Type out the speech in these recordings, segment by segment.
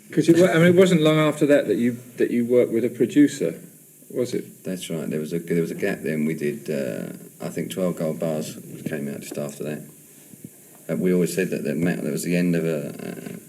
Because it wasn't long after that you worked with a producer, was it? That's right. There was a gap then. We did, I think, 12 Gold Bars came out just after that. We always said that was the end of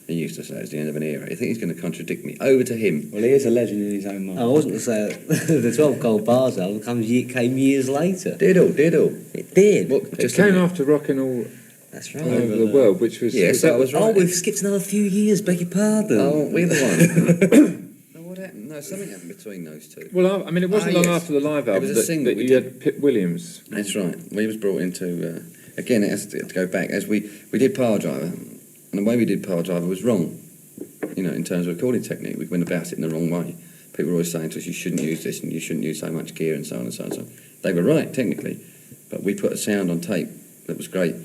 he used to say it was the end of an era. I think he's going to contradict me. Over to him. Well, he is a legend in his own mind. I wasn't to say the 12 Gold Bars album came years later. Diddle. It did. It came after Rockin' All That's right. Over the World, which was... Yes, that was right. Oh, we've skipped another few years, beg your pardon. Oh, we're the one. No, what happened? No, something happened between those two. Well, it wasn't long after the live album that you had Pip Williams. That's right. He was brought into... again, it has to go back. As we did Power Driver, and the way we did Power Driver was wrong, in terms of recording technique. We went about it in the wrong way. People were always saying to us, you shouldn't use this, and you shouldn't use so much gear, and so on and so on and so on. They were right, technically, but we put a sound on tape that was great,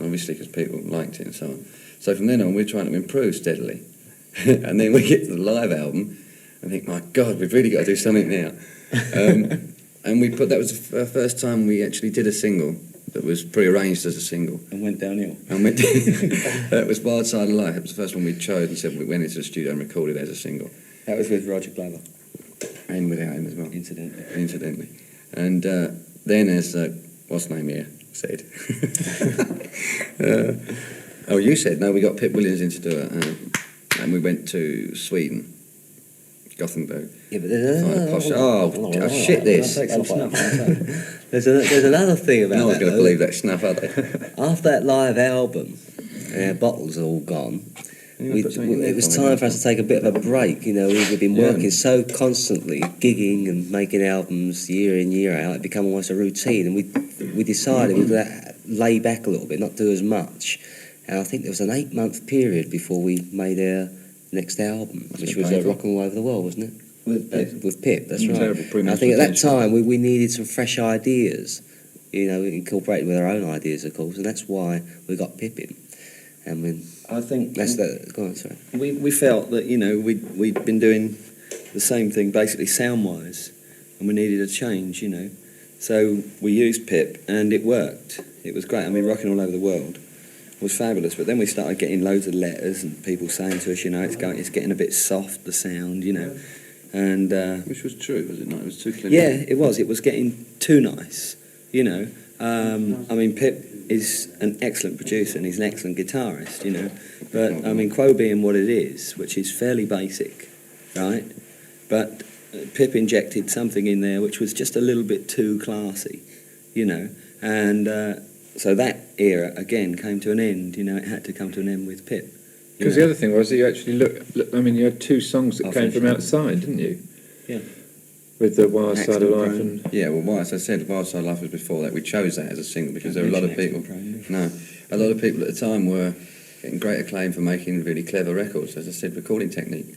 obviously, because people liked it and so on. So from then on, we're trying to improve steadily. And then we get to the live album, and think, my God, we've really got to do something now. And that was the first time we actually did a single that was pre-arranged as a single. And went downhill. That was Wild Side of Life. It was the first one we chose and said we went into the studio and recorded as a single. That was with Roger Glover. And without him as well. Incidentally. And then, as what's name here said, you said, no, we got Pip Williams in to do it, and we went to Sweden, Gothenburg. Yeah, but there's shit this. There's another thing about no one's that. going to believe that snuff, are they? After that live album, our bottles are all gone. It was time for us to take a bit of a break. We've been working so constantly, gigging and making albums year in, year out. It became almost a routine, and we decided we'd lay back a little bit, not do as much. And I think there was an 8-month period before we made our next album, which was Rockin' All Over the World, wasn't it? With Pip, that's right. I think at that time we needed some fresh ideas, incorporated with our own ideas, of course, and that's why we got Pip in. And I think that's that. Go on, sorry. We felt that we'd been doing the same thing basically sound-wise, and we needed a change, So we used Pip, and it worked. It was great. I mean, Rockin' All Over the World was fabulous, but then we started getting loads of letters and people saying to us, it's getting a bit soft, the sound, and which was true, was it not? It was too clinical. Yeah, it was. It was getting too nice, I mean, Pip is an excellent producer and he's an excellent guitarist, but I mean, QUO being what it is, which is fairly basic, right? But Pip injected something in there which was just a little bit too classy, and so that era again came to an end. It had to come to an end with Pip. Because the other thing was that you actually you had 2 songs that came from outside, didn't you? Yeah. With the Wild Side of Life and... Yeah, well, as I said, Wild Side of Life was before that. We chose that as a single because there were a lot of people... a lot of people at the time were getting great acclaim for making really clever records, as I said, recording technique,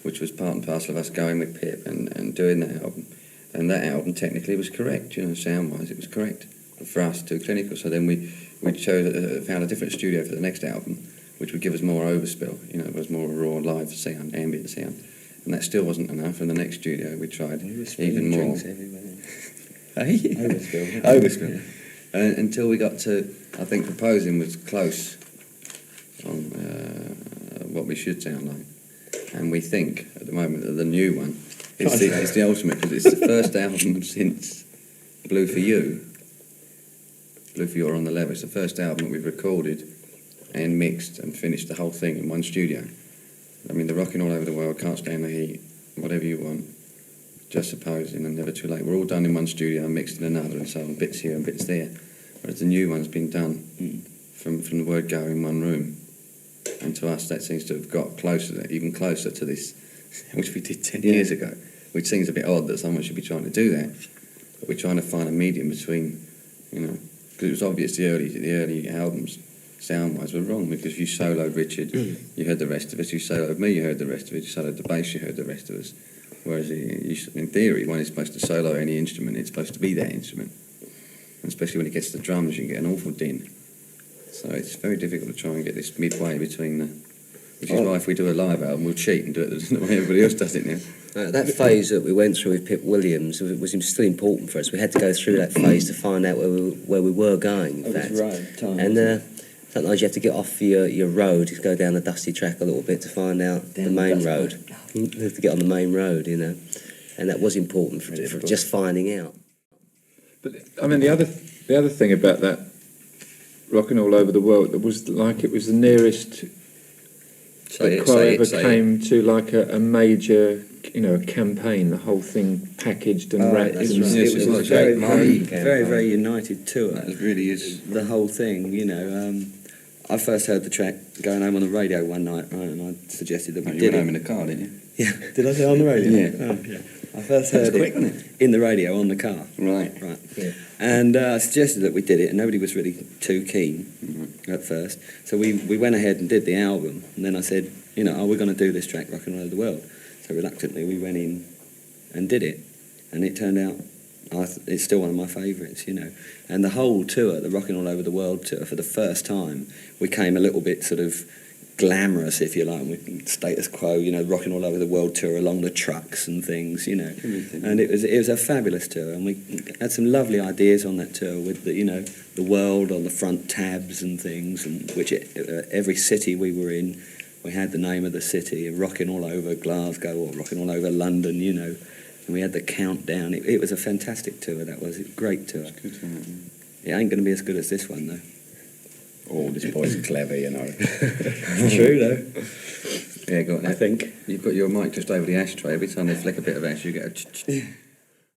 which was part and parcel of us going with Pip and doing that album. And that album technically was correct, sound-wise it was correct. But for us, too clinical. So then we found a different studio for the next album, which would give us more overspill, it was more raw live sound, ambient sound. And that still wasn't enough. In the next studio, we tried even more. Overspill. Until we got to, I think, Proposing was close on what we should sound like. And we think, at the moment, that the new one is the ultimate, because it's the first album since Blue for You. Blue for You are on the level. It's the first album that we've recorded and mixed and finished the whole thing in one studio. I mean, the Rockin' All Over the World, Can't Stand the Heat, Whatever You Want, Just Supposing, and Never Too Late. We're all done in one studio and mixed in another, and so on, bits here and bits there. Whereas the new one's been done from the word go in one room. And to us, that seems to have got closer, even closer to this, which we did 10 years ago. Which seems a bit odd that someone should be trying to do that. But we're trying to find a medium between, because it was obvious the early albums, sound-wise, were wrong, because you soloed Richard, you heard the rest of us. You soloed me, you heard the rest of it. You soloed the bass, you heard the rest of us. Whereas in theory, one is supposed to solo any instrument, it's supposed to be that instrument. And especially when it gets to drums, you get an awful din. So it's very difficult to try and get this midway between the... Which is why if we do a live album, we'll cheat and do it the way everybody else does it now. That phase that we went through with Pip Williams was still important for us. We had to go through that phase to find out where we were going, in fact. It was right time. And sometimes you have to get off your road, you go down the dusty track a little bit to find out the main road. You have to get on the main road, you know, and that was important for just finding out. But I mean, the other thing about that Rockin' All Over the World, it was like it was the nearest that QUO ever came to like a major, you know, a campaign. The whole thing packaged and wrapped. It was a very united tour. It really is. The whole thing, you know. I first heard the track going home on the radio one night, right, and I suggested that we did You it. went home in the car, didn't you? Yeah, did I say on the radio? Yeah. Oh, yeah. I first heard quick, wasn't it? in the radio on the car. Right. Yeah. And I suggested that we did it, and nobody was really too keen at first. So we went ahead and did the album, and then I said, you know, are we going to do this track, Rockin' All Over the World? So reluctantly we went in and did it, and it turned out it's still one of my favourites, you know. And the whole tour, the Rockin' All Over the World tour, for the first time, we came a little bit sort of glamorous, if you like, with status quo, you know, Rockin' All Over the World tour along the trucks and things, you know. And it was a fabulous tour, and we had some lovely ideas on that tour with the, you know, the world on the front tabs and things, and which every city we were in, we had the name of the city, Rockin' All Over Glasgow or Rockin' All Over London, you know. And we had the countdown. It was a fantastic tour, that was. A great tour. It's good, isn't It ain't going to be as good as this one, though. Oh, this boy's clever, you know. True, though. it? Yeah, go on. I think. You've got your mic just over the ashtray. Every time they flick a bit of ash, you get a...